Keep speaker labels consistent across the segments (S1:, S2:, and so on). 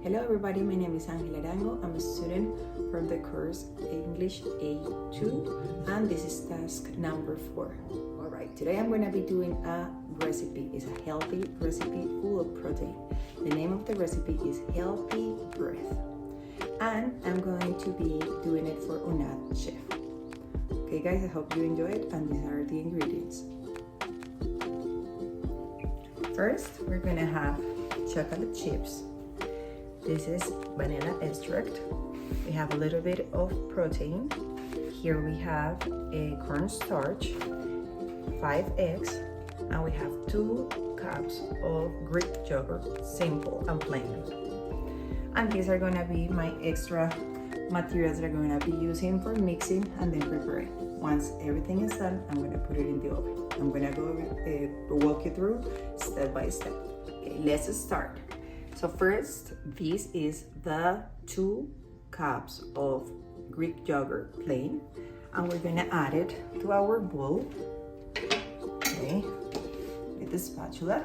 S1: Hello everybody, my name is Angela Arango. I'm a student from the course English A2 and this is task number 4. Alright, today I'm going to be doing a recipe. It's a healthy recipe full of protein. The name of the recipe is Healthy Breath and I'm going to be doing it for Unad Chef. Okay guys, I hope you enjoy it and these are the ingredients. First, we're going to have chocolate chips. This is vanilla extract. We have a little bit of protein. Here we have a cornstarch, 5 eggs, and we have 2 cups of Greek yogurt, simple and plain. And these are going to be my extra materials that I'm going to be using for mixing and then preparing. Once everything is done, I'm going to put it in the oven. I'm going to go walk you through step by step. Okay, let's start. So first, this is the 2 cups of Greek yogurt plain, and we're going to add it to our bowl. Okay, with the spatula.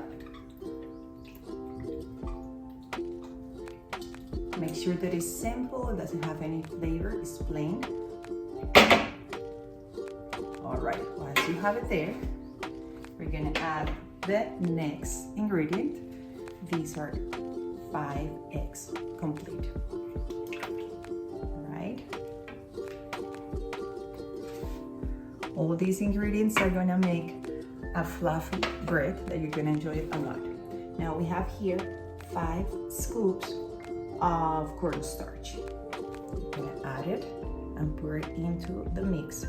S1: Make sure that it's simple, it doesn't have any flavor, it's plain. Alright, once you have it there, we're gonna add the next ingredient. These are 5 eggs complete. Alright. All these ingredients are gonna make a fluffy bread that you're gonna enjoy a lot. Now we have here 5 scoops of cornstarch. I'm gonna add it and pour it into the mix.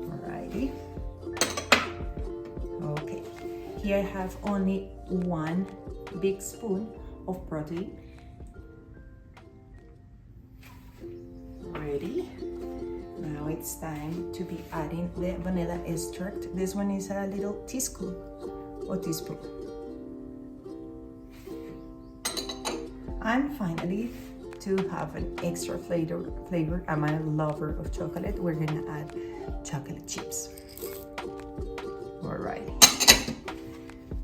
S1: Alrighty. Okay, here I have only 1 big spoon of protein. Ready? Now it's time to be adding the vanilla extract. This one is a little teaspoon or teaspoon. And finally, to have an extra flavor, I'm a lover of chocolate, we're gonna add chocolate chips. Alright.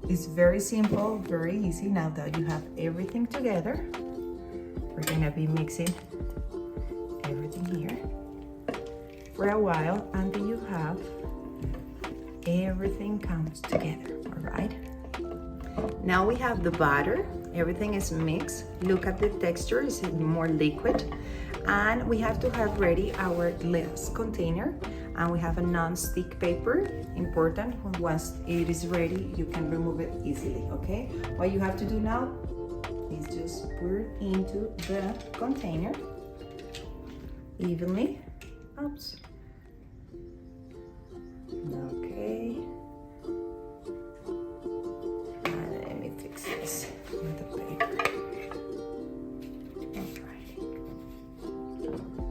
S1: It's very simple, very easy. Now that you have everything together, we're gonna be mixing everything here for a while until you have everything comes together. Alright. Now we have the batter. Everything is mixed. Look at the texture, it's more liquid. And we have to have ready our glass container. And we have a non-stick paper, important. Once it is ready, you can remove it easily, okay? What you have to do now is just pour it into the container evenly. Oops. Okay. Let me fix this with the paper.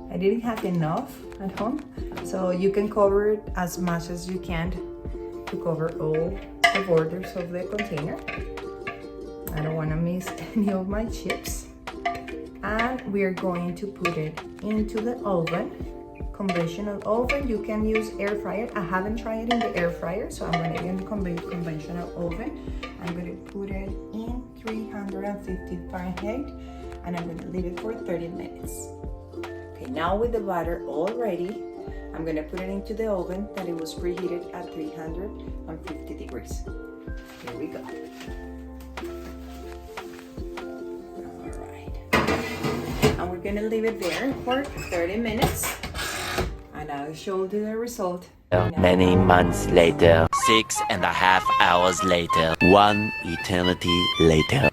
S1: I didn't have enough at home, so you can cover it as much as you can to cover all the borders of the container. I don't want to miss any of my chips. And we are going to put it into the oven, conventional oven. You can use air fryer. I haven't tried it in the air fryer, so I'm going to get the conventional oven. I'm going to put it in 350 Fahrenheit and I'm going to leave it for 30 minutes. Okay, now with the batter all ready, I'm going to put it into the oven that it was preheated at 350 degrees. Here we go. Alright. And we're going to leave it there for 30 minutes. And I'll show you the result.
S2: Many months later, 6.5 hours later, 1 eternity later.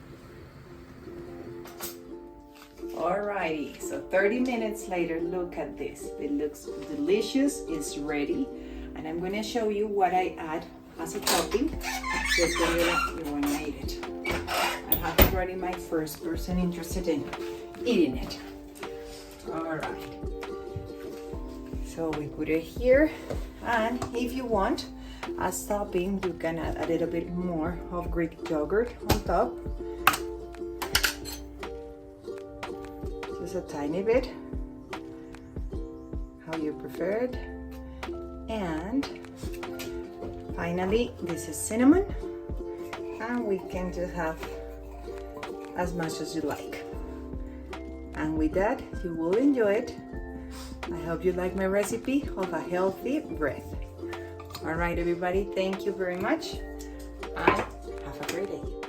S1: Alrighty, so 30 minutes later, look at this. It looks delicious, it's ready. And I'm gonna show you what I add as a topping. Just when you wanna eat it. I have already my first person interested in eating it. Alright. So we put it here, and if you want, as topping, you can add a little bit more of Greek yogurt on top. Just a tiny bit, how you prefer it. And finally, this is cinnamon. and we can just have as much as you like. And with that, you will enjoy it. I hope you like my recipe of a healthy bread. All right, everybody, thank you very much, and have a great day.